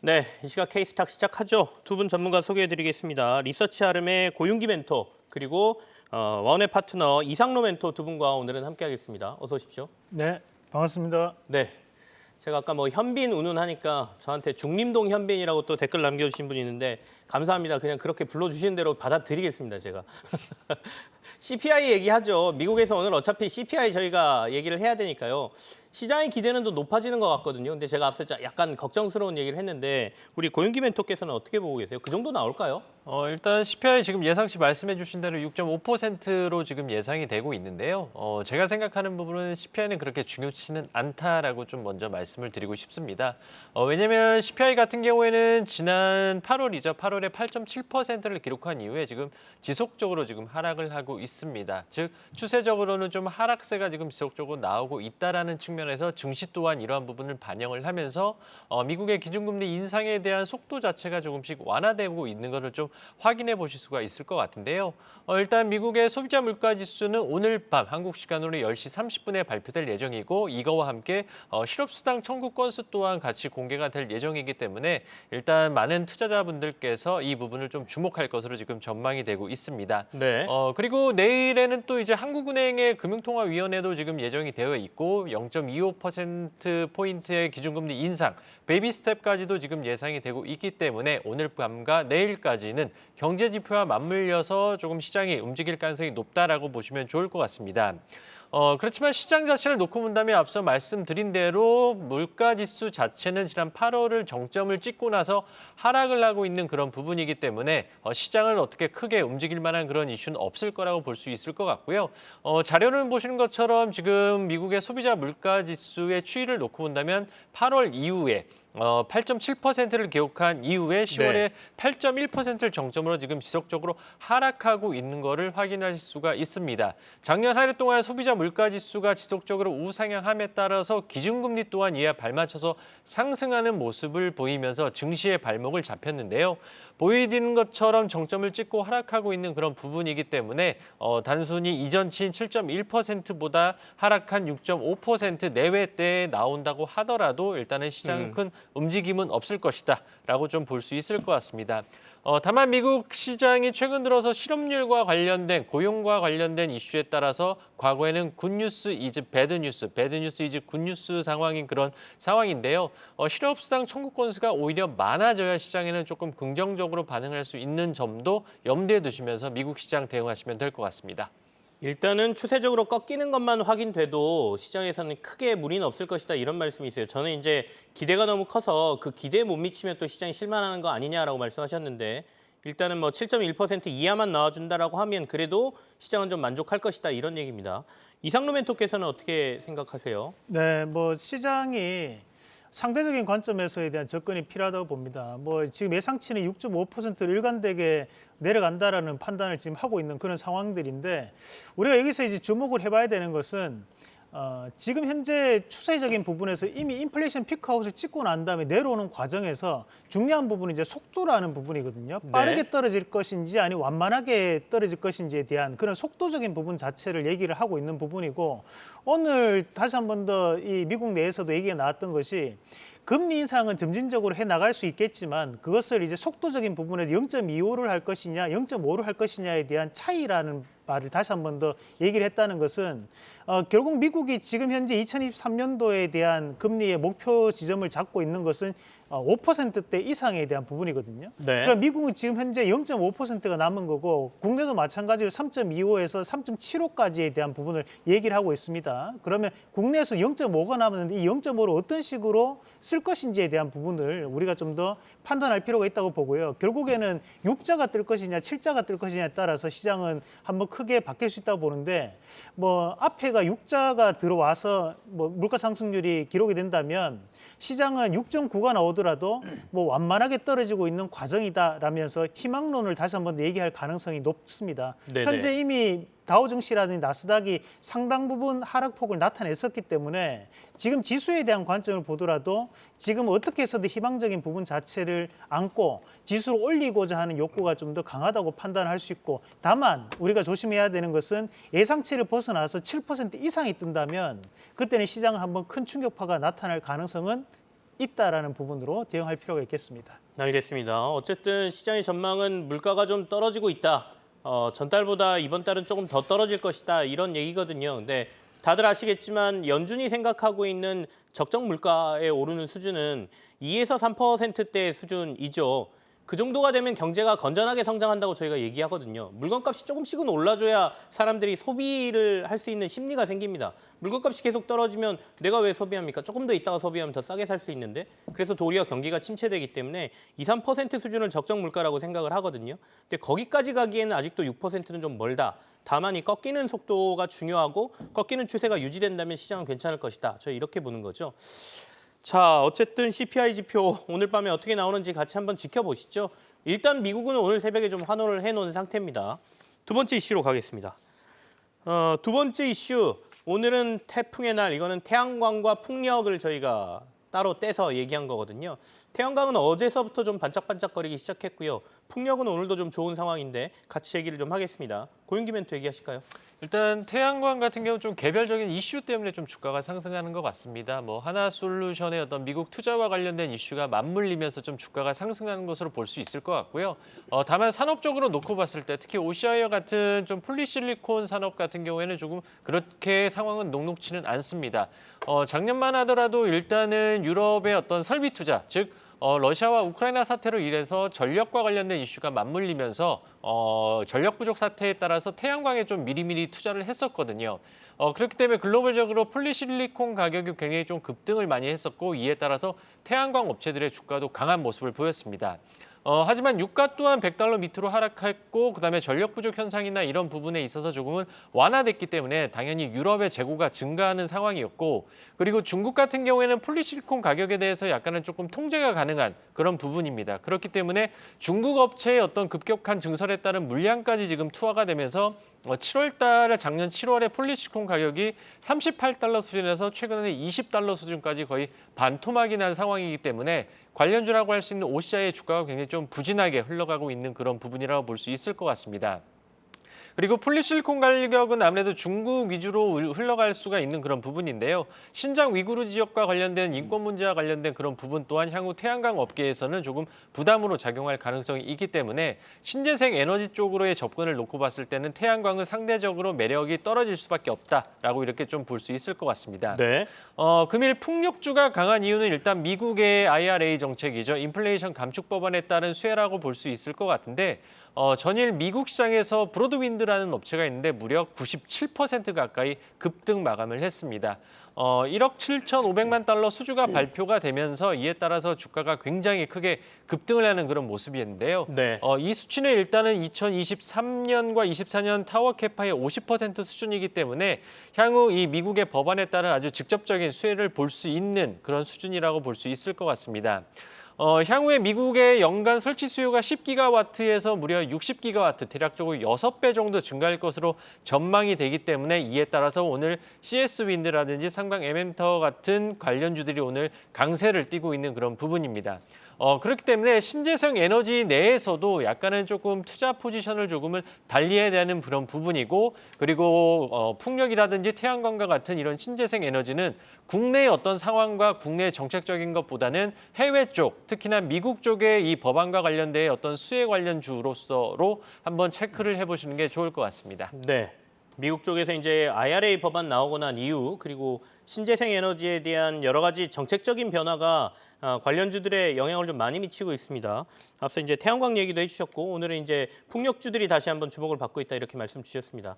네, 이 시각 K스탁 시작하죠. 두 분 전문가 소개해드리겠습니다. 리서치 아름의 고윤기 멘토 그리고 원의 파트너 이상로 멘토 두 분과 오늘은 함께하겠습니다. 어서 오십시오. 네, 반갑습니다. 네, 제가 아까 뭐 현빈 운운하니까 저한테 중림동 현빈이라고 또 댓글 남겨주신 분이 있는데 감사합니다. 그냥 그렇게 불러주시는 대로 받아드리겠습니다, 제가. CPI 얘기하죠. 미국에서 오늘 어차피 CPI 저희가 얘기를 해야 되니까요. 시장의 기대는 더 높아지는 것 같거든요. 근데 제가 앞서 약간 걱정스러운 얘기를 했는데 우리 고윤기 멘토께서는 어떻게 보고 계세요? 그 정도 나올까요? 일단 CPI 지금 예상치 말씀해 주신 대로 6.5%로 지금 예상이 되고 있는데요. 제가 생각하는 부분은 CPI는 그렇게 중요치는 않다라고 좀 먼저 말씀을 드리고 싶습니다. 왜냐하면 CPI 같은 경우에는 지난 8월이죠. 8월에 8.7%를 기록한 이후에 지금 지속적으로 지금 하락을 하고 있습니다. 즉 추세적으로는 좀 하락세가 지금 지속적으로 나오고 있다라는 측면에서 증시 또한 이러한 부분을 반영을 하면서 미국의 기준금리 인상에 대한 속도 자체가 조금씩 완화되고 있는 것을 좀 확인해 보실 수가 있을 것 같은데요. 일단 미국의 소비자 물가 지수는 오늘 밤 한국 시간으로 10시 30분에 발표될 예정이고 이거와 함께 실업수당 청구 건수 또한 같이 공개가 될 예정이기 때문에 일단 많은 투자자분들께서 이 부분을 좀 주목할 것으로 지금 전망이 되고 있습니다. 네. 그리고 내일에는 또 이제 한국은행의 금융통화위원회도 지금 예정이 되어 있고 0.25%포인트의 기준금리 인상, 베이비 스텝까지도 지금 예상이 되고 있기 때문에 오늘 밤과 내일까지는 경제 지표와 맞물려서 조금 시장이 움직일 가능성이 높다라고 보시면 좋을 것 같습니다. 그렇지만 시장 자체를 놓고 본다면 앞서 말씀드린 대로 물가지수 자체는 지난 8월을 정점을 찍고 나서 하락을 하고 있는 그런 부분이기 때문에 시장을 어떻게 크게 움직일 만한 그런 이슈는 없을 거라고 볼 수 있을 것 같고요. 자료를 보시는 것처럼 지금 미국의 소비자 물가지수의 추이를 놓고 본다면 8월 이후에 8.7%를 기록한 이후에 10월에 네. 8.1%를 정점으로 지금 지속적으로 하락하고 있는 것을 확인하실 수가 있습니다. 작년 한 해 동안 소비자 물가지수가 지속적으로 우상향함에 따라서 기준금리 또한 이에 발맞춰서 상승하는 모습을 보이면서 증시의 발목을 잡혔는데요. 보이는 것처럼 정점을 찍고 하락하고 있는 그런 부분이기 때문에 단순히 이전치인 7.1%보다 하락한 6.5% 내외대에 나온다고 하더라도 일단은 시장은 큰 움직임은 없을 것이다 라고 좀 볼 수 있을 것 같습니다. 다만 미국 시장이 최근 들어서 실업률과 관련된 고용과 관련된 이슈에 따라서 과거에는 굿뉴스 이즈 배드뉴스, 배드뉴스 이즈 굿뉴스 상황인 그런 상황인데요. 실업수당 청구 건수가 오히려 많아져야 시장에는 조금 긍정적으로 반응할 수 있는 점도 염두에 두시면서 미국 시장 대응하시면 될 것 같습니다. 일단은 추세적으로 꺾이는 것만 확인돼도 시장에서는 크게 무리는 없을 것이다 이런 말씀이 있어요. 저는 이제 기대가 너무 커서 그 기대에 못 미치면 또 시장이 실망하는 거 아니냐라고 말씀하셨는데 일단은 뭐 7.1% 이하만 나와준다라고 하면 그래도 시장은 좀 만족할 것이다 이런 얘기입니다. 이상로 멘토께서는 어떻게 생각하세요? 네, 뭐 시장이 상대적인 관점에서에 대한 접근이 필요하다고 봅니다. 뭐 지금 예상치는 6.5%로 일관되게 내려간다라는 판단을 지금 하고 있는 그런 상황들인데 우리가 여기서 이제 주목을 해봐야 되는 것은 지금 현재 추세적인 부분에서 이미 인플레이션 피크아웃을 찍고 난 다음에 내려오는 과정에서 중요한 부분은 이제 속도라는 부분이거든요. 빠르게 떨어질 것인지 아니면 완만하게 떨어질 것인지에 대한 그런 속도적인 부분 자체를 얘기를 하고 있는 부분이고 오늘 다시 한 번 더 이 미국 내에서도 얘기가 나왔던 것이 금리 인상은 점진적으로 해 나갈 수 있겠지만 그것을 이제 속도적인 부분에서 0.25를 할 것이냐, 0.5를 할 것이냐에 대한 차이라는 말을 다시 한 번 더 얘기를 했다는 것은 결국 미국이 지금 현재 2023년도에 대한 금리의 목표 지점을 잡고 있는 것은 5%대 이상에 대한 부분이거든요. 네. 그럼 미국은 지금 현재 0.5%가 남은 거고 국내도 마찬가지로 3.25에서 3.75까지에 대한 부분을 얘기를 하고 있습니다. 그러면 국내에서 0.5가 남았는데 이 0.5를 어떤 식으로 쓸 것인지에 대한 부분을 우리가 좀 더 판단할 필요가 있다고 보고요. 결국에는 6자가 뜰 것이냐 7자가 뜰 것이냐에 따라서 시장은 한번 크게 바뀔 수 있다고 보는데 뭐 앞에가 6자가 들어와서 뭐 물가 상승률이 기록이 된다면 시장은 6.9가 나오더라도 뭐 완만하게 떨어지고 있는 과정이다라면서 희망론을 다시 한번 더 얘기할 가능성이 높습니다. 네네. 현재 이미 다우증시라든지 나스닥이 상당 부분 하락폭을 나타냈었기 때문에 지금 지수에 대한 관점을 보더라도 지금 어떻게 해서든 희망적인 부분 자체를 안고 지수를 올리고자 하는 욕구가 좀 더 강하다고 판단할 수 있고 다만 우리가 조심해야 되는 것은 예상치를 벗어나서 7% 이상이 뜬다면 그때는 시장은 한번 큰 충격파가 나타날 가능성은 있다라는 부분으로 대응할 필요가 있겠습니다. 알겠습니다. 어쨌든 시장의 전망은 물가가 좀 떨어지고 있다. 전달보다 이번 달은 조금 더 떨어질 것이다. 이런 얘기거든요. 근데 다들 아시겠지만 연준이 생각하고 있는 적정 물가에 오르는 수준은 2에서 3%대 수준이죠. 그 정도가 되면 경제가 건전하게 성장한다고 저희가 얘기하거든요. 물건값이 조금씩은 올라줘야 사람들이 소비를 할 수 있는 심리가 생깁니다. 물건값이 계속 떨어지면 내가 왜 소비합니까? 조금 더 있다가 소비하면 더 싸게 살 수 있는데 그래서 도리어 경기가 침체되기 때문에 2, 3% 수준을 적정 물가라고 생각을 하거든요. 근데 거기까지 가기에는 아직도 6%는 좀 멀다. 다만 이 꺾이는 속도가 중요하고 꺾이는 추세가 유지된다면 시장은 괜찮을 것이다. 저희 이렇게 보는 거죠. 자, 어쨌든 CPI 지표 오늘 밤에 어떻게 나오는지 같이 한번 지켜보시죠. 일단 미국은 오늘 새벽에 좀 환호를 해놓은 상태입니다. 두 번째 이슈로 가겠습니다. 두 번째 이슈, 오늘은 태풍의 날, 이거는 태양광과 풍력을 저희가 따로 떼서 얘기한 거거든요. 태양광은 어제서부터 좀 반짝반짝거리기 시작했고요. 풍력은 오늘도 좀 좋은 상황인데 같이 얘기를 좀 하겠습니다. 고윤기 멘토 얘기하실까요? 일단 태양광 같은 경우 좀 개별적인 이슈 때문에 좀 주가가 상승하는 것 같습니다. 뭐 하나솔루션의 어떤 미국 투자와 관련된 이슈가 맞물리면서 좀 주가가 상승하는 것으로 볼 수 있을 것 같고요. 다만 산업적으로 놓고 봤을 때 특히 오시아이어 같은 좀 폴리실리콘 산업 같은 경우에는 조금 그렇게 상황은 녹록치는 않습니다. 작년만 하더라도 일단은 유럽의 어떤 설비 투자, 즉 러시아와 우크라이나 사태로 인해서 전력과 관련된 이슈가 맞물리면서 전력 부족 사태에 따라서 태양광에 좀 미리미리 투자를 했었거든요. 그렇기 때문에 글로벌적으로 폴리실리콘 가격이 굉장히 좀 급등을 많이 했었고 이에 따라서 태양광 업체들의 주가도 강한 모습을 보였습니다. 하지만 유가 또한 $100 밑으로 하락했고 그다음에 전력 부족 현상이나 이런 부분에 있어서 조금은 완화됐기 때문에 당연히 유럽의 재고가 증가하는 상황이었고 그리고 중국 같은 경우에는 폴리실리콘 가격에 대해서 약간은 조금 통제가 가능한 그런 부분입니다. 그렇기 때문에 중국 업체의 어떤 급격한 증설에 따른 물량까지 지금 투하가 되면서 7월 달에 작년 7월에 폴리실리콘 가격이 $38 수준에서 최근에 $20 수준까지 거의 반토막이 난 상황이기 때문에 관련주라고 할 수 있는 OCI의 주가가 굉장히 좀 부진하게 흘러가고 있는 그런 부분이라고 볼 수 있을 것 같습니다. 그리고 폴리실리콘 가격은 아무래도 중국 위주로 흘러갈 수가 있는 그런 부분인데요. 신장 위구르 지역과 관련된 인권 문제와 관련된 그런 부분 또한 향후 태양광 업계에서는 조금 부담으로 작용할 가능성이 있기 때문에 신재생 에너지 쪽으로의 접근을 놓고 봤을 때는 태양광은 상대적으로 매력이 떨어질 수밖에 없다라고 이렇게 좀 볼 수 있을 것 같습니다. 네. 금일 풍력주가 강한 이유는 일단 미국의 IRA 정책이죠. 인플레이션 감축 법안에 따른 수혜라고 볼 수 있을 것 같은데 전일 미국 시장에서 브로드윈드라는 업체가 있는데 무려 97% 가까이 급등 마감을 했습니다. 1억 7,500만 달러 수주가 발표가 되면서 이에 따라서 주가가 굉장히 크게 급등을 하는 그런 모습이었는데요. 네. 이 수치는 일단은 2023년과 24년 타워 캐파의 50% 수준이기 때문에 향후 이 미국의 법안에 따른 아주 직접적인 수혜를 볼 수 있는 그런 수준이라고 볼 수 있을 것 같습니다. 향후에 미국의 연간 설치 수요가 10기가와트에서 무려 60기가와트, 대략적으로 6배 정도 증가할 것으로 전망이 되기 때문에 이에 따라서 오늘 CS 윈드라든지 삼강 MM타워 같은 관련주들이 오늘 강세를 띠고 있는 그런 부분입니다. 그렇기 때문에 신재생 에너지 내에서도 약간은 조금 투자 포지션을 조금은 달리해야 되는 그런 부분이고 그리고 풍력이라든지 태양광과 같은 이런 신재생 에너지는 국내의 어떤 상황과 국내 정책적인 것보다는 해외 쪽, 특히나 미국 쪽의 이 법안과 관련된 어떤 수혜 관련주로서로 한번 체크를 해보시는 게 좋을 것 같습니다. 네. 미국 쪽에서 이제 IRA 법안 나오고 난 이후 그리고 신재생 에너지에 대한 여러 가지 정책적인 변화가 관련주들의 영향을 좀 많이 미치고 있습니다. 앞서 이제 태양광 얘기도 해주셨고 오늘은 이제 풍력주들이 다시 한번 주목을 받고 있다 이렇게 말씀 주셨습니다.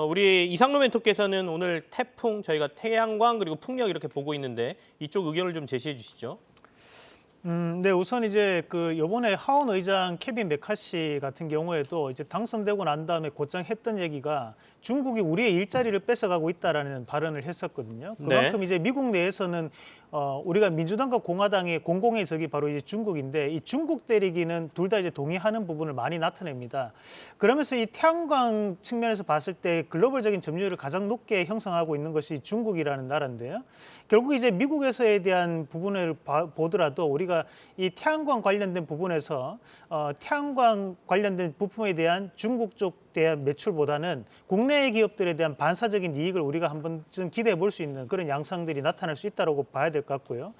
우리 이상로 멘토께서는 오늘 태풍 저희가 태양광 그리고 풍력 이렇게 보고 있는데 이쪽 의견을 좀 제시해 주시죠. 네, 우선 이제 그 요번에 하원 의장 케빈 메카시 같은 경우에도 이제 당선되고 난 다음에 곧장 했던 얘기가 중국이 우리의 일자리를 뺏어가고 있다라는 발언을 했었거든요. 그만큼 이제 미국 내에서는 우리가 민주당과 공화당의 공공의 적이 바로 이제 중국인데 이 중국 때리기는 둘 다 이제 동의하는 부분을 많이 나타냅니다. 그러면서 이 태양광 측면에서 봤을 때 글로벌적인 점유율을 가장 높게 형성하고 있는 것이 중국이라는 나라인데요. 결국 이제 미국에서에 대한 부분을 보더라도 우리가 이 태양광 관련된 부분에서 태양광 관련된 부품에 대한 중국 쪽 대한 매출보다는 국내 기업들에 대한 반사적인 이익을 우리가 한번 좀 기대해 볼 수 있는 그런 양상들이 나타날 수 있다고 봐야 될 것 같고요.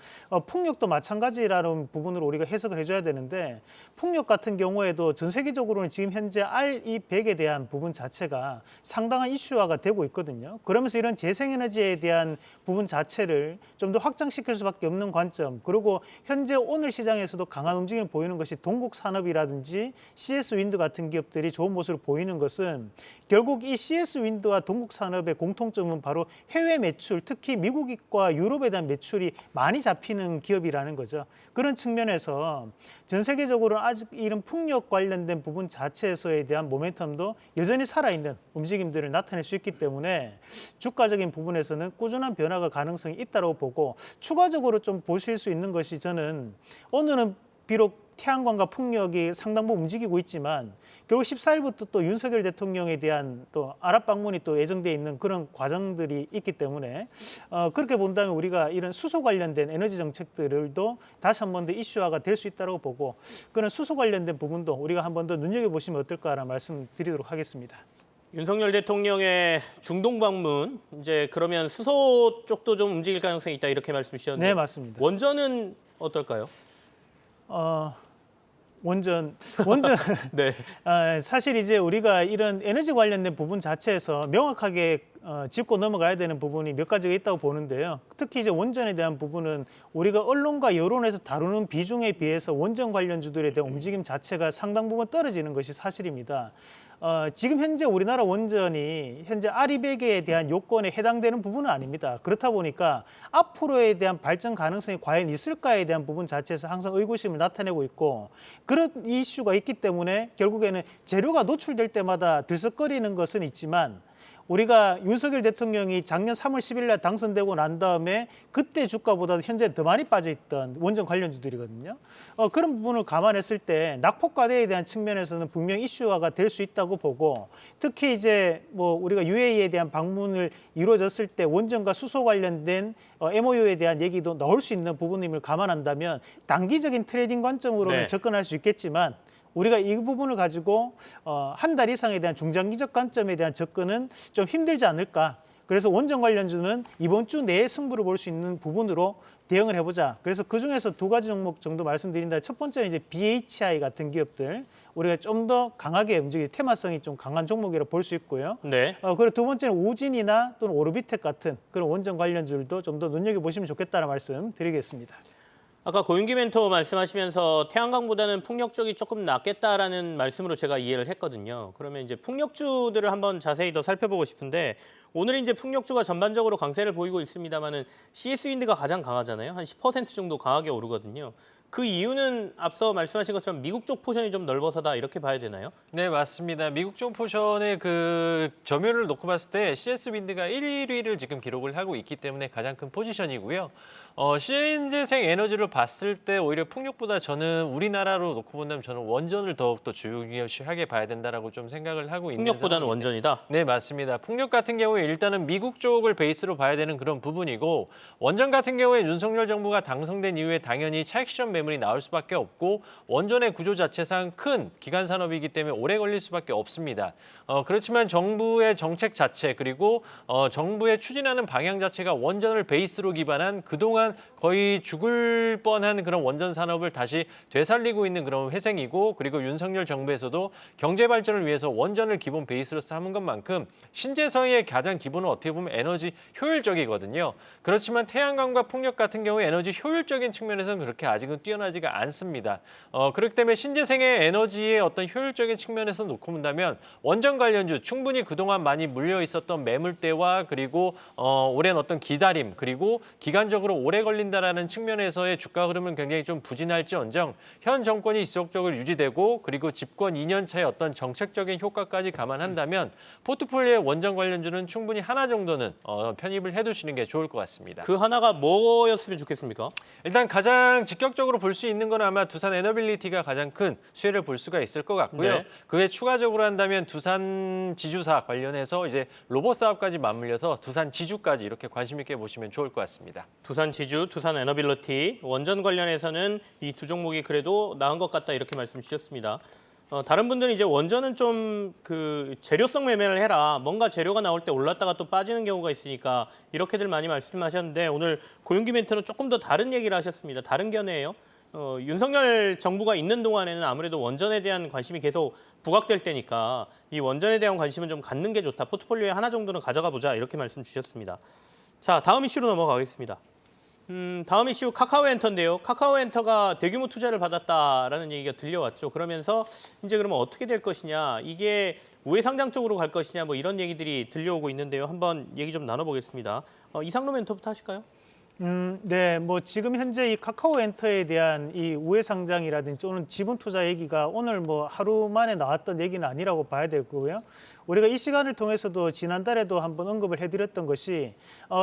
풍력도 마찬가지라는 부분으로 우리가 해석을 해줘야 되는데 풍력 같은 경우에도 전 세계적으로는 지금 현재 RE100에 대한 부분 자체가 상당한 이슈화가 되고 있거든요. 그러면서 이런 재생에너지에 대한 부분 자체를 좀 더 확장시킬 수밖에 없는 관점, 그리고 현재 오늘 시장에서도 강한 움직임을 보이는 것이 동국산업이라든지 CS 윈드 같은 기업들이 좋은 모습을 보이는 것은 결국 이 CS 윈드와 동국산업의 공통점은 바로 해외 매출, 특히 미국과 유럽에 대한 매출이 많이 잡히는 기업이라는 거죠. 그런 측면에서 전 세계적으로 아직 이런 풍력 관련된 부분 자체에서에 대한 모멘텀도 여전히 살아있는 움직임들을 나타낼 수 있기 때문에 주가적인 부분에서는 꾸준한 변화가 가능성이 있다고 보고, 추가적으로 좀 보실 수 있는 것이, 저는 오늘은 비록 태양광과 풍력이 상당 부분 움직이고 있지만 결국 14일부터 또 윤석열 대통령에 대한 또 아랍 방문이 또 예정돼 있는 그런 과정들이 있기 때문에 그렇게 본다면 우리가 이런 수소 관련된 에너지 정책들도 다시 한 번 더 이슈화가 될 수 있다고 보고, 그런 수소 관련된 부분도 우리가 한 번 더 눈여겨보시면 어떨까라는 말씀드리도록 하겠습니다. 윤석열 대통령의 중동 방문, 이제 그러면 수소 쪽도 좀 움직일 가능성이 있다 이렇게 말씀 주셨는데 네, 맞습니다. 원전은 어떨까요? 원전 네. 사실 이제 우리가 이런 에너지 관련된 부분 자체에서 명확하게 짚고 넘어가야 되는 부분이 몇 가지가 있다고 보는데요. 특히 이제 원전에 대한 부분은 우리가 언론과 여론에서 다루는 비중에 비해서 원전 관련주들에 대한 움직임 자체가 상당 부분 떨어지는 것이 사실입니다. 지금 현재 우리나라 원전이 현재 RE100에 대한 요건에 해당되는 부분은 아닙니다. 그렇다 보니까 앞으로에 대한 발전 가능성이 과연 있을까에 대한 부분 자체에서 항상 의구심을 나타내고 있고, 그런 이슈가 있기 때문에 결국에는 재료가 노출될 때마다 들썩거리는 것은 있지만, 우리가 윤석열 대통령이 작년 3월 10일 날 당선되고 난 다음에 그때 주가보다 현재 더 많이 빠져있던 원전 관련주들이거든요. 그런 부분을 감안했을 때 낙폭과대에 대한 측면에서는 분명 이슈화가 될 수 있다고 보고, 특히 이제 뭐 우리가 UAE에 대한 방문을 이루어졌을 때 원전과 수소 관련된 MOU에 대한 얘기도 나올 수 있는 부분임을 감안한다면 단기적인 트레이딩 관점으로는 네. 접근할 수 있겠지만, 우리가 이 부분을 가지고 한 달 이상에 대한 중장기적 관점에 대한 접근은 좀 힘들지 않을까. 그래서 원전 관련주는 이번 주 내에 승부를 볼 수 있는 부분으로 대응을 해보자. 그래서 그중에서 두 가지 종목 정도 말씀드린다. 첫 번째는 이제 BHI 같은 기업들, 우리가 좀 더 강하게 움직일 테마성이 좀 강한 종목이라고 볼 수 있고요. 네. 그리고 두 번째는 우진이나 또는 오르비텍 같은 그런 원전 관련주들도 좀 더 눈여겨보시면 좋겠다는 말씀 드리겠습니다. 아까 고윤기 멘토 말씀하시면서 태양광보다는 풍력 쪽이 조금 낫겠다라는 말씀으로 제가 이해를 했거든요. 그러면 이제 풍력주들을 한번 자세히 더 살펴보고 싶은데, 오늘 이제 풍력주가 전반적으로 강세를 보이고 있습니다만은 CS 윈드가 가장 강하잖아요. 한 10% 정도 강하게 오르거든요. 그 이유는 앞서 말씀하신 것처럼 미국 쪽 포션이 좀 넓어서다 이렇게 봐야 되나요? 네, 맞습니다. 미국 쪽 포션의 그 점유율을 놓고 봤을 때 CS 윈드가 1위를 지금 기록을 하고 있기 때문에 가장 큰 포지션이고요. 신재생 에너지를 봤을 때 오히려 풍력보다 저는 우리나라로 놓고 본다면 저는 원전을 더욱더 중요시하게 봐야 된다라고 좀 생각을 하고 있는 풍력보다는 상황인데. 원전이다. 네, 맞습니다. 풍력 같은 경우에 일단은 미국 쪽을 베이스로 봐야 되는 그런 부분이고, 원전 같은 경우에 윤석열 정부가 당선된 이후에 당연히 차익 실현 매물이 나올 수밖에 없고, 원전의 구조 자체상 큰 기간 산업이기 때문에 오래 걸릴 수밖에 없습니다. 그렇지만 정부의 정책 자체, 그리고 정부의 추진하는 방향 자체가 원전을 베이스로 기반한 그동안 거의 죽을 뻔한 그런 원전 산업을 다시 되살리고 있는 그런 회생이고, 그리고 윤석열 정부에서도 경제 발전을 위해서 원전을 기본 베이스로 삼은 것만큼 신재생의 가장 기본은 어떻게 보면 에너지 효율적이거든요. 그렇지만 태양광과 풍력 같은 경우에 에너지 효율적인 측면에서는 그렇게 아직은 뛰어나지가 않습니다. 그렇기 때문에 신재생의 에너지의 어떤 효율적인 측면에서 놓고 본다면 원전 관련주 충분히 그동안 많이 물려 있었던 매물대와, 그리고 오랜 어떤 기다림, 그리고 기간적으로 오래 걸린다라는 측면에서의 주가 흐름은 굉장히 좀 부진할지언정 현 정권이 지속적으로 유지되고, 그리고 집권 2년 차의 어떤 정책적인 효과까지 감안한다면 포트폴리오의 원전 관련주는 충분히 하나 정도는 편입을 해두시는 게 좋을 것 같습니다. 그 하나가 뭐였으면 좋겠습니까? 일단 가장 직격적으로 볼 수 있는 건 아마 두산 에너빌리티가 가장 큰 수혜를 볼 수가 있을 것 같고요. 네. 그에 추가적으로 한다면 두산 지주사 관련해서 이제 로봇 사업까지 맞물려서 두산 지주까지 이렇게 관심 있게 보시면 좋을 것 같습니다. 두산 지주, 두산 에너빌리티, 원전 관련해서는 이 두 종목이 그래도 나은 것 같다 이렇게 말씀 주셨습니다. 다른 분들은 이제 원전은 좀 그 재료성 매매를 해라. 뭔가 재료가 나올 때 올랐다가 또 빠지는 경우가 있으니까 이렇게들 많이 말씀하셨는데 오늘 고윤기 멘트는 조금 더 다른 얘기를 하셨습니다. 다른 견해예요. 윤석열 정부가 있는 동안에는 아무래도 원전에 대한 관심이 계속 부각될 때니까 이 원전에 대한 관심은 좀 갖는 게 좋다. 포트폴리오에 하나 정도는 가져가 보자. 이렇게 말씀 주셨습니다. 자, 다음 이슈로 넘어가겠습니다. 다음 이슈 카카오엔터인데요. 카카오엔터가 대규모 투자를 받았다라는 얘기가 들려왔죠. 그러면서 이제 그러면 어떻게 될 것이냐, 이게 우회상장 쪽으로 갈 것이냐, 뭐 이런 얘기들이 들려오고 있는데요. 한번 얘기 좀 나눠보겠습니다. 이상로 멘토부터 하실까요? 네, 뭐 지금 현재 이 카카오엔터에 대한 이 우회상장이라든지 또는 지분 투자 얘기가 오늘 뭐 하루 만에 나왔던 얘기는 아니라고 봐야 되고요. 우리가 이 시간을 통해서도 지난달에도 한번 언급을 해드렸던 것이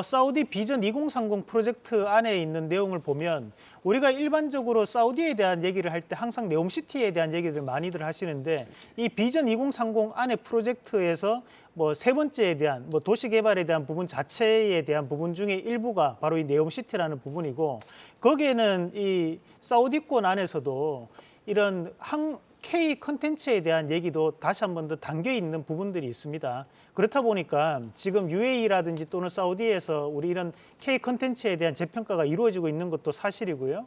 사우디 비전 2030 프로젝트 안에 있는 내용을 보면 우리가 일반적으로 사우디에 대한 얘기를 할 때 항상 네옴시티에 대한 얘기를 많이들 하시는데 이 비전 2030 안에 프로젝트에서 뭐 세 번째에 대한 뭐 도시 개발에 대한 부분 자체에 대한 부분 중에 일부가 바로 이 네옴시티라는 부분이고 거기에는 이 사우디권 안에서도 이런 K 컨텐츠에 대한 얘기도 다시 한 번 더 담겨 있는 부분들이 있습니다. 그렇다 보니까 지금 UAE라든지 또는 사우디에서 우리 이런 K 컨텐츠에 대한 재평가가 이루어지고 있는 것도 사실이고요.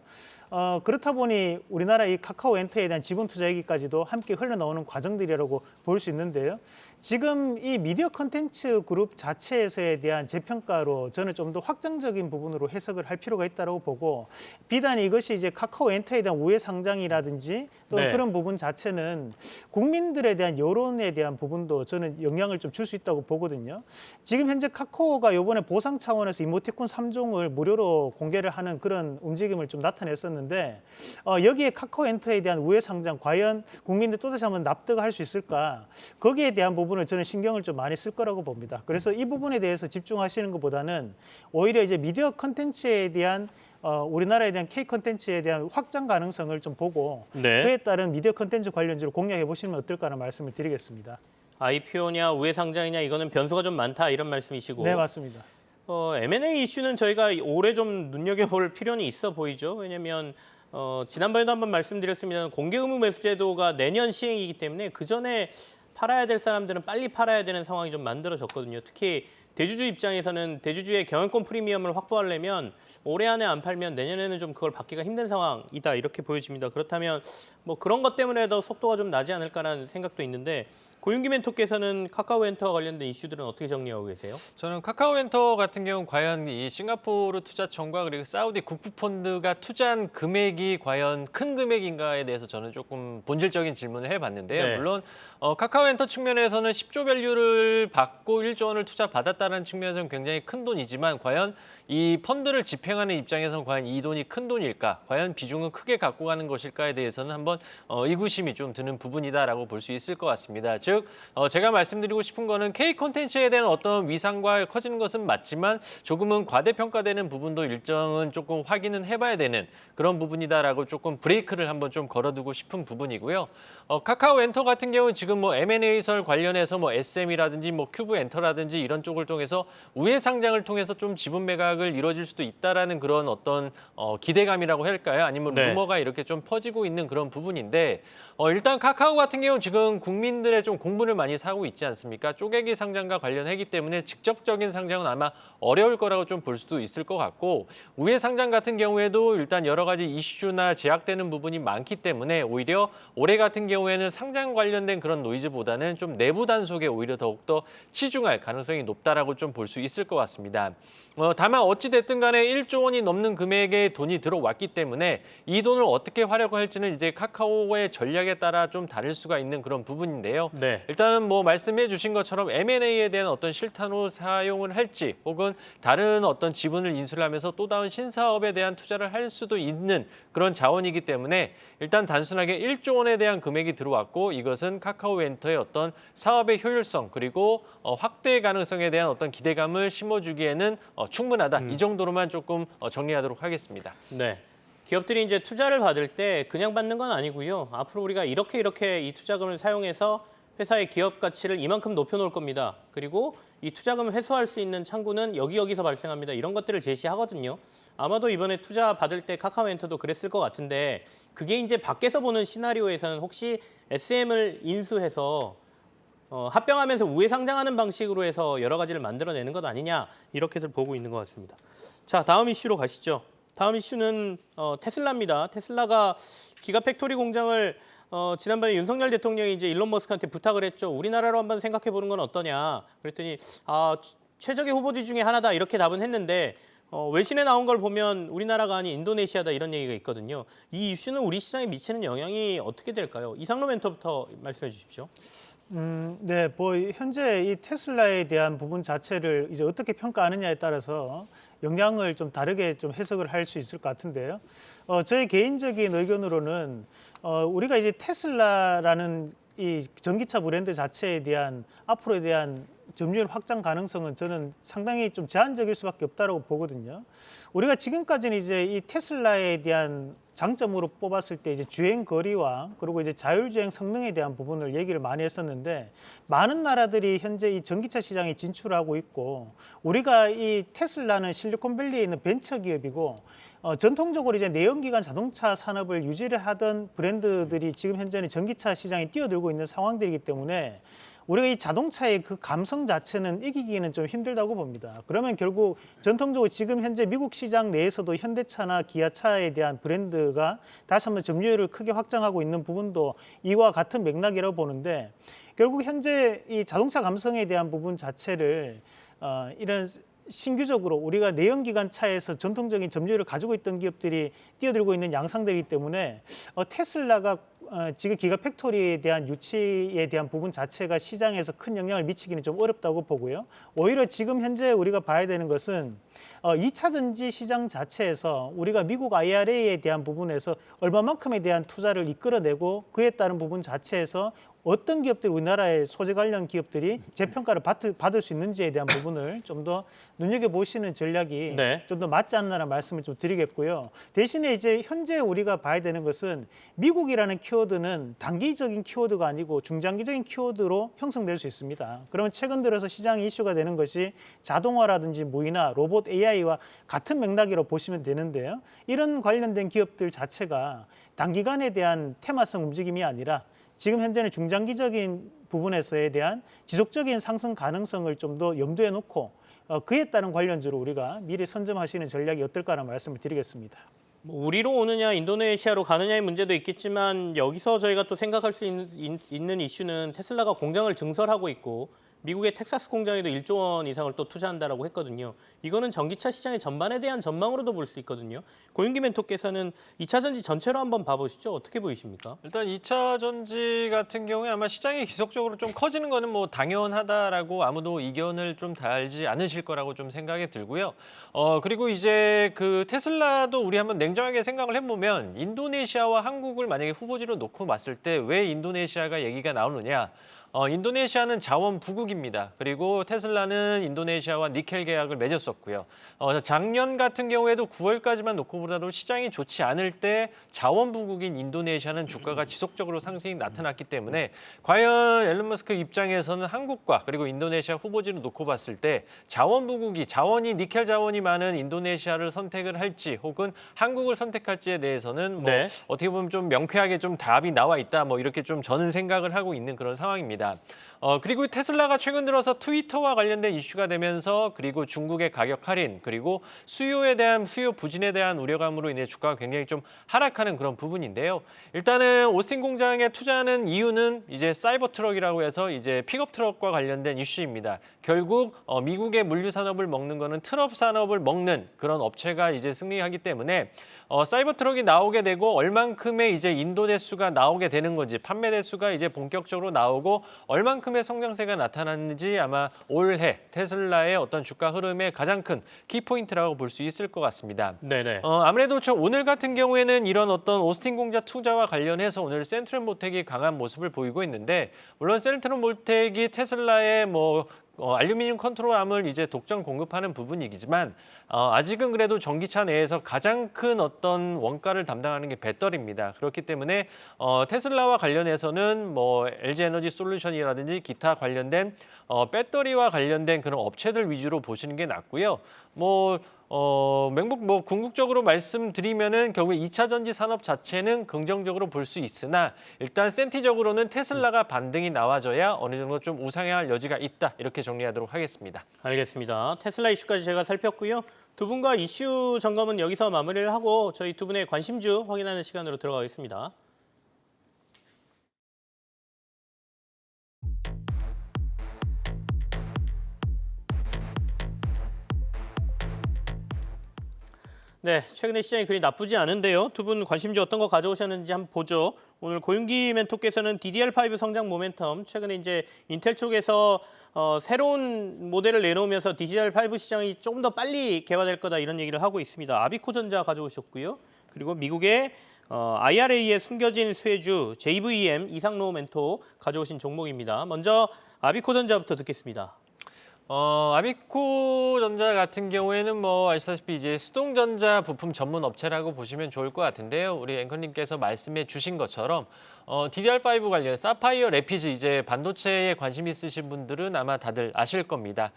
그렇다 보니 우리나라 이 카카오엔터에 대한 지분 투자 얘기까지도 함께 흘러나오는 과정들이라고 볼 수 있는데요. 지금 이 미디어 컨텐츠 그룹 자체에서에 대한 재평가로 저는 좀 더 확장적인 부분으로 해석을 할 필요가 있다고 보고 비단 이것이 이제 카카오엔터에 대한 우회 상장이라든지 또는 네. 그런 부분 자체는 국민들에 대한 여론에 대한 부분도 저는 영향을 좀 줄 수 있다고 보거든요. 지금 현재 카카오가 이번에 보상 차원에서 이모티콘 3종을 무료로 공개를 하는 그런 움직임을 좀 나타냈었는데 여기에 카카오엔터에 대한 우회 상장 과연 국민들 또다시 한번 납득할 수 있을까? 거기에 대한 부분을 저는 신경을 좀 많이 쓸 거라고 봅니다. 그래서 이 부분에 대해서 집중하시는 것보다는 오히려 이제 미디어 컨텐츠에 대한 우리나라에 대한 K 컨텐츠에 대한 확장 가능성을 좀 보고 네. 그에 따른 미디어 컨텐츠 관련주로 공략해 보시면 어떨까라는 말씀을 드리겠습니다. IPO냐 우회상장이냐 이거는 변수가 좀 많다 이런 말씀이시고. 네, 맞습니다. M&A 이슈는 저희가 올해 좀 눈여겨볼 필요는 있어 보이죠. 왜냐하면 지난번에도 한번 말씀드렸습니다. 공개 의무 매수 제도가 내년 시행이기 때문에 그 전에 팔아야 될 사람들은 빨리 팔아야 되는 상황이 좀 만들어졌거든요. 특히 대주주 입장에서는 대주주의 경영권 프리미엄을 확보하려면 올해 안에 안 팔면 내년에는 좀 그걸 받기가 힘든 상황이다 이렇게 보여집니다. 그렇다면 뭐 그런 것 때문에도 속도가 좀 나지 않을까라는 생각도 있는데 고윤기 멘토께서는 카카오엔터와 관련된 이슈들은 어떻게 정리하고 계세요? 저는 카카오엔터 같은 경우 과연 이 싱가포르 투자청과 그리고 사우디 국부펀드가 투자한 금액이 과연 큰 금액인가에 대해서 저는 조금 본질적인 질문을 해봤는데요. 네. 물론 카카오엔터 측면에서는 10조 밸류를 받고 1조 원을 투자받았다는 측면에서는 굉장히 큰 돈이지만 과연 이 펀드를 집행하는 입장에서는 과연 이 돈이 큰 돈일까? 과연 비중은 크게 갖고 가는 것일까에 대해서는 한번 의구심이 좀 드는 부분이다라고 볼 수 있을 것 같습니다. 즉 제가 말씀드리고 싶은 거는 K 콘텐츠에 대한 어떤 위상과 커지는 것은 맞지만 조금은 과대평가되는 부분도 일정은 조금 확인은 해봐야 되는 그런 부분이다라고 조금 브레이크를 한번 좀 걸어두고 싶은 부분이고요. 카카오엔터 같은 경우는 지금 뭐 M&A설 관련해서 뭐 SM이라든지 뭐 큐브엔터라든지 이런 쪽을 통해서 우회 상장을 통해서 좀 지분 매각을 이루어질 수도 있다라는 그런 어떤 기대감이라고 할까요? 아니면 네. 루머가 이렇게 좀 퍼지고 있는 그런 부분인데 일단 카카오 같은 경우는 지금 국민들의 좀 공분을 많이 사고 있지 않습니까? 쪼개기 상장과 관련하기 때문에 직접적인 상장은 아마 어려울 거라고 좀 볼 수도 있을 것 같고 우회 상장 같은 경우에도 일단 여러 가지 이슈나 제약되는 부분이 많기 때문에 오히려 올해 같은 경우에는 상장 관련된 그런 노이즈보다는 좀 내부 단속에 오히려 더욱더 치중할 가능성이 높다라고 좀 볼 수 있을 것 같습니다. 다만 어찌 됐든 간에 1조 원이 넘는 금액의 돈이 들어왔기 때문에 이 돈을 어떻게 활용할지는 이제 카카오의 전략에 따라 좀 다를 수가 있는 그런 부분인데요. 네. 일단은 뭐 말씀해 주신 것처럼 M&A에 대한 어떤 실탄으로 사용을 할지 혹은 다른 어떤 지분을 인수를 하면서 또 다른 신사업에 대한 투자를 할 수도 있는 그런 자원이기 때문에 일단 단순하게 1조 원에 대한 금액이 들어왔고 이것은 카카오엔터의 어떤 사업의 효율성 그리고 확대 가능성에 대한 어떤 기대감을 심어주기에는 충분하다. 이 정도로만 조금 정리하도록 하겠습니다. 네. 기업들이 이제 투자를 받을 때 그냥 받는 건 아니고요. 앞으로 우리가 이렇게 이 투자금을 사용해서 회사의 기업 가치를 이만큼 높여놓을 겁니다. 그리고 이 투자금 회수할 수 있는 창구는 여기서 발생합니다. 이런 것들을 제시하거든요. 아마도 이번에 투자 받을 때 카카오멘터도 그랬을 것 같은데 그게 이제 밖에서 보는 시나리오에서는 혹시 SM을 인수해서 합병하면서 우회 상장하는 방식으로 해서 여러 가지를 만들어내는 것 아니냐 이렇게들 보고 있는 것 같습니다. 자, 다음 이슈로 가시죠. 다음 이슈는 테슬라입니다. 테슬라가 기가팩토리 공장을 지난번에 윤석열 대통령이 이제 일론 머스크한테 부탁을 했죠. 우리나라로 한번 생각해 보는 건 어떠냐. 그랬더니 최적의 후보지 중에 하나다 이렇게 답은 했는데 외신에 나온 걸 보면 우리나라가 아닌 인도네시아다 이런 얘기가 있거든요. 이 이슈는 우리 시장에 미치는 영향이 어떻게 될까요? 이상로 멘토부터 말씀해 주십시오. 네, 현재 이 테슬라에 대한 부분 자체를 이제 어떻게 평가하느냐에 따라서 영향을 좀 다르게 좀 해석을 할 수 있을 것 같은데요. 저의 개인적인 의견으로는 우리가 이제 테슬라라는 이 전기차 브랜드 자체에 대한 앞으로에 대한 점유율 확장 가능성은 저는 상당히 좀 제한적일 수밖에 없다고 보거든요. 우리가 지금까지는 이제 이 테슬라에 대한 장점으로 뽑았을 때 이제 주행 거리와 그리고 이제 자율주행 성능에 대한 부분을 얘기를 많이 했었는데 많은 나라들이 현재 이 전기차 시장에 진출하고 있고 우리가 이 테슬라는 실리콘밸리에 있는 벤처 기업이고 전통적으로 이제 내연기관 자동차 산업을 유지를 하던 브랜드들이 지금 현재는 전기차 시장에 뛰어들고 있는 상황들이기 때문에 우리가 이 자동차의 그 감성 자체는 이기기는 좀 힘들다고 봅니다. 그러면 결국 전통적으로 지금 현재 미국 시장 내에서도 현대차나 기아차에 대한 브랜드가 다시 한번 점유율을 크게 확장하고 있는 부분도 이와 같은 맥락이라고 보는데 결국 현재 이 자동차 감성에 대한 부분 자체를 이런 신규적으로 우리가 내연기관 차에서 전통적인 점유율을 가지고 있던 기업들이 뛰어들고 있는 양상들이기 때문에 테슬라가 지금 기가팩토리에 대한 유치에 대한 부분 자체가 시장에서 큰 영향을 미치기는 좀 어렵다고 보고요. 오히려 지금 현재 우리가 봐야 되는 것은 2차 전지 시장 자체에서 우리가 미국 IRA에 대한 부분에서 얼마만큼에 대한 투자를 이끌어내고 그에 따른 부분 자체에서 어떤 기업들이 우리나라의 소재 관련 기업들이 재평가를 받을 수 있는지에 대한 부분을 좀 더 눈여겨보시는 전략이 네. 좀 더 맞지 않나라는 말씀을 좀 드리겠고요. 대신에 이제 현재 우리가 봐야 되는 것은 미국이라는 키워드는 단기적인 키워드가 아니고 중장기적인 키워드로 형성될 수 있습니다. 그러면 최근 들어서 시장 이슈가 되는 것이 자동화라든지 무인화, 로봇 AI와 같은 맥락이라고 보시면 되는데요. 이런 관련된 기업들 자체가 단기간에 대한 테마성 움직임이 아니라 지금 현재는 중장기적인 부분에서에 대한 지속적인 상승 가능성을 좀 더 염두에 놓고 그에 따른 관련주로 우리가 미리 선점하시는 전략이 어떨까라는 말씀을 드리겠습니다. 우리로 오느냐 인도네시아로 가느냐의 문제도 있겠지만 여기서 저희가 또 생각할 수 있는 이슈는 테슬라가 공장을 증설하고 있고 미국의 텍사스 공장에도 1조 원 이상을 또 투자한다라고 했거든요. 이거는 전기차 시장의 전반에 대한 전망으로도 볼 수 있거든요. 고윤기 멘토께서는 2차 전지 전체로 한번 봐보시죠. 어떻게 보이십니까? 일단 2차 전지 같은 경우에 아마 시장이 지속적으로 좀 커지는 거는 뭐 당연하다라고 아무도 이견을 좀 달지 않으실 거라고 좀 생각이 들고요. 그리고 이제 그 테슬라도 우리 한번 냉정하게 생각을 해보면 인도네시아와 한국을 만약에 후보지로 놓고 봤을 때 왜 인도네시아가 얘기가 나오느냐? 인도네시아는 자원 부국입니다. 그리고 테슬라는 인도네시아와 니켈 계약을 맺었었고요. 작년 같은 경우에도 9월까지만 놓고 보더라도 시장이 좋지 않을 때 자원 부국인 인도네시아는 주가가 지속적으로 상승이 나타났기 때문에 과연 앨런 머스크 입장에서는 한국과 그리고 인도네시아 후보지를 놓고 봤을 때 자원 부국이 니켈 자원이 많은 인도네시아를 선택을 할지 혹은 한국을 선택할지에 대해서는 뭐 네. 어떻게 보면 좀 명쾌하게 좀 답이 나와 있다. 뭐 이렇게 좀 저는 생각을 하고 있는 그런 상황입니다. 그리고 테슬라가 최근 들어서 트위터와 관련된 이슈가 되면서 그리고 중국의 가격 할인 그리고 수요 부진에 대한 우려감으로 인해 주가가 굉장히 좀 하락하는 그런 부분인데요. 일단은 오스틴 공장에 투자하는 이유는 이제 사이버 트럭이라고 해서 이제 픽업 트럭과 관련된 이슈입니다. 결국 미국의 물류 산업을 먹는 거는 트럭 산업을 먹는 그런 업체가 이제 승리하기 때문에 사이버 트럭이 나오게 되고 얼만큼의 이제 인도 대수가 나오게 되는 건지 판매 대수가 이제 본격적으로 나오고 얼만큼의 성장세가 나타났는지 아마 올해 테슬라의 어떤 주가 흐름의 가장 큰 키포인트라고 볼 수 있을 것 같습니다. 네네. 아무래도 오늘 같은 경우에는 이런 어떤 오스틴 공장 투자와 관련해서 오늘 센트럴모텍이 강한 모습을 보이고 있는데 물론 센트럴모텍이 테슬라의 뭐 알루미늄 컨트롤암을 이제 독점 공급하는 부분이지만 아직은 그래도 전기차 내에서 가장 큰 어떤 원가를 담당하는 게 배터리입니다. 그렇기 때문에 테슬라와 관련해서는 뭐 LG 에너지 솔루션이라든지 기타 관련된 배터리와 관련된 그런 업체들 위주로 보시는 게 낫고요. 궁극적으로 말씀드리면은 결국 2차 전지 산업 자체는 긍정적으로 볼 수 있으나 일단 센티적으로는 테슬라가 반등이 나와줘야 어느 정도 좀 우상향할 여지가 있다. 이렇게 정리하도록 하겠습니다. 알겠습니다. 테슬라 이슈까지 제가 살폈고요. 두 분과 이슈 점검은 여기서 마무리를 하고 저희 두 분의 관심주 확인하는 시간으로 들어가겠습니다. 네, 최근에 시장이 그리 나쁘지 않은데요. 두 분 관심주 어떤 거 가져오셨는지 한번 보죠. 오늘 고윤기 멘토께서는 DDR5 성장 모멘텀, 최근에 이제 인텔 쪽에서 새로운 모델을 내놓으면서 DDR5 시장이 조금 더 빨리 개화될 거다 이런 얘기를 하고 있습니다. 아비코전자 가져오셨고요. 그리고 미국의 IRA에 숨겨진 수혜주 JVM 이상로 멘토 가져오신 종목입니다. 먼저 아비코전자부터 듣겠습니다. 아비코전자 같은 경우에는 뭐 아시다시피 이제 수동전자 부품 전문 업체라고 보시면 좋을 것 같은데요. 우리 앵커님께서 말씀해 주신 것처럼 DDR5 관련 사파이어 래피즈 이제 반도체에 관심 있으신 분들은 아마 다들 아실 겁니다.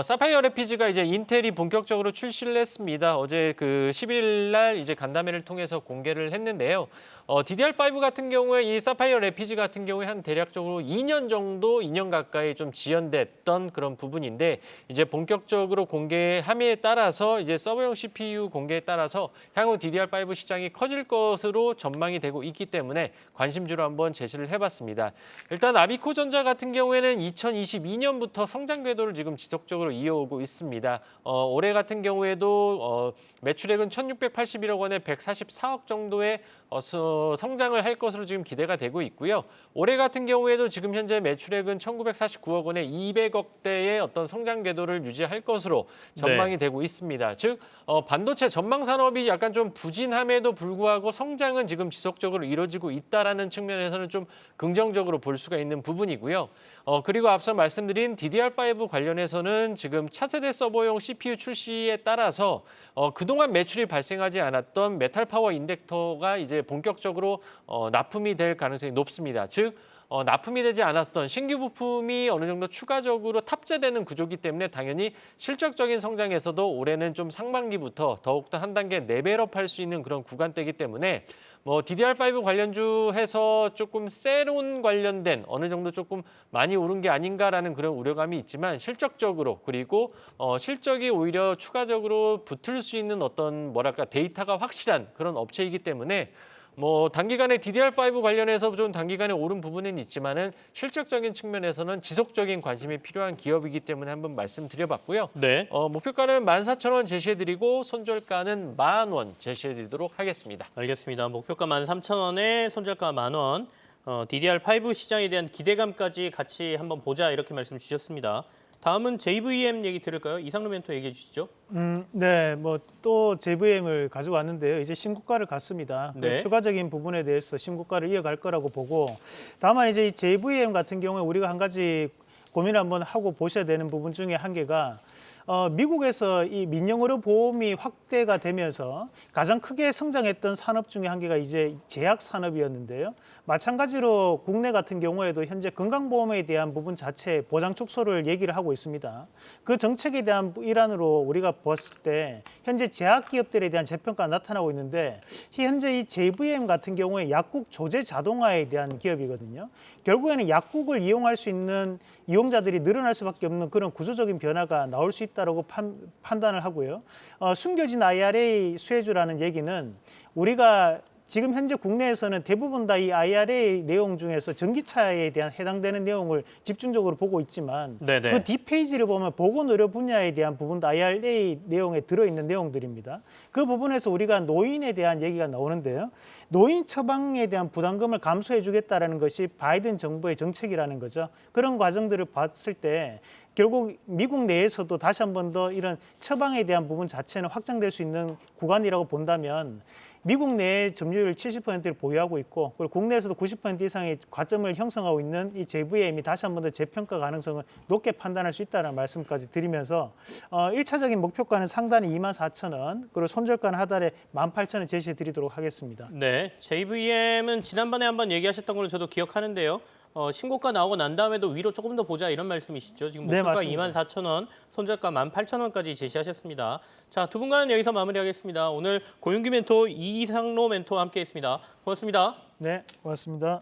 사파이어 래피즈가 이제 인텔이 본격적으로 출시를 했습니다. 어제 그 11일 날 이제 간담회를 통해서 공개를 했는데요. DDR5 같은 경우에 이 사파이어 래피즈 같은 경우에 한 대략적으로 2년 가까이 좀 지연됐던 그런 부분인데 이제 본격적으로 공개함에 따라서 이제 서버용 CPU 공개에 따라서 향후 DDR5 시장이 커질 것으로 전망이 되고 있기 때문에 관심주로 한번 제시를 해봤습니다. 일단 아비코전자 같은 경우에는 2022년부터 성장 궤도를 지금 지속적으로 이어오고 있습니다. 올해 같은 경우에도 매출액은 1,681억 원에 144억 정도의 성장을 할 것으로 지금 기대가 되고 있고요. 올해 같은 경우에도 지금 현재 매출액은 1,949억 원에 200억대의 어떤 성장 궤도를 유지할 것으로 전망이 되고 있습니다. 즉 반도체 전망 산업이 약간 좀 부진함에도 불구하고 성장은 지금 지속적으로 이루어지고 있다라는 측면에서는 좀 긍정적으로 볼 수가 있는 부분이고요. 그리고 앞서 말씀드린 DDR5 관련해서는 지금 차세대 서버용 CPU 출시에 따라서 그동안 매출이 발생하지 않았던 메탈 파워 인덕터가 이제 본격적으로 납품이 될 가능성이 높습니다. 즉 납품이 되지 않았던 신규 부품이 어느 정도 추가적으로 탑재되는 구조이기 때문에 당연히 실적적인 성장에서도 올해는 좀 상반기부터 더욱더 한 단계 레벨업 할 수 있는 그런 구간대이기 때문에 DDR5 관련주 해서 조금 세론 관련된 어느 정도 조금 많이 오른 게 아닌가라는 그런 우려감이 있지만 실적적으로 그리고 실적이 오히려 추가적으로 붙을 수 있는 어떤 데이터가 확실한 그런 업체이기 때문에 단기간에 DDR5 관련해서 좀 단기간에 오른 부분은 있지만은 실적적인 측면에서는 지속적인 관심이 필요한 기업이기 때문에 한번 말씀드려봤고요. 네. 목표가는 14,000원 제시해드리고 손절가는 10,000원 제시해드리도록 하겠습니다. 알겠습니다. 목표가 13,000원에 손절가 10,000원. DDR5 시장에 대한 기대감까지 같이 한번 보자 이렇게 말씀 주셨습니다. 다음은 JVM 얘기 들을까요? 이상로 멘토 얘기해 주시죠. 네, 또 JVM을 가지고 왔는데요. 이제 신고가를 갔습니다. 네. 추가적인 부분에 대해서 신고가를 이어갈 거라고 보고, 다만 이제 이 JVM 같은 경우에 우리가 한 가지 고민을 한번 하고 보셔야 되는 부분 중에 한 개가 미국에서 이 민영의료 보험이 확대가 되면서 가장 크게 성장했던 산업 중에 한 개가 이제 제약 산업이었는데요. 마찬가지로 국내 같은 경우에도 현재 건강보험에 대한 부분 자체 보장 축소를 얘기를 하고 있습니다. 그 정책에 대한 일환으로 우리가 봤을 때 현재 제약 기업들에 대한 재평가가 나타나고 있는데 현재 이 JVM 같은 경우에 약국 조제 자동화에 대한 기업이거든요. 결국에는 약국을 이용할 수 있는 이용자들이 늘어날 수밖에 없는 그런 구조적인 변화가 나올 수 있다고 판단을 하고요. 숨겨진 IRA 수혜주라는 얘기는 우리가 지금 현재 국내에서는 대부분 다 이 IRA 내용 중에서 전기차에 대한 해당되는 내용을 집중적으로 보고 있지만 네네. 그 뒷페이지를 보면 보건의료 분야에 대한 부분도 IRA 내용에 들어있는 내용들입니다. 그 부분에서 우리가 노인에 대한 얘기가 나오는데요. 노인 처방에 대한 부담금을 감소해 주겠다는 것이 바이든 정부의 정책이라는 거죠. 그런 과정들을 봤을 때 결국 미국 내에서도 다시 한 번 더 이런 처방에 대한 부분 자체는 확장될 수 있는 구간이라고 본다면 미국 내 점유율 70%를 보유하고 있고 그리고 국내에서도 90% 이상의 과점을 형성하고 있는 이 JVM이 다시 한 번 더 재평가 가능성을 높게 판단할 수 있다는 말씀까지 드리면서 1차적인 목표가는 상단이 24,000원 그리고 손절가는 하단에 18,000원 제시해 드리도록 하겠습니다. 네, JVM은 지난번에 한번 얘기하셨던 걸로 저도 기억하는데요. 신고가 나오고 난 다음에도 위로 조금 더 보자 이런 말씀이시죠. 지금 네, 목표가 맞습니다. 24,000원, 손절가 18,000원까지 제시하셨습니다. 자, 두 분과는 여기서 마무리하겠습니다. 오늘 고윤규 멘토, 이상로 멘토와 함께했습니다. 고맙습니다. 네, 고맙습니다.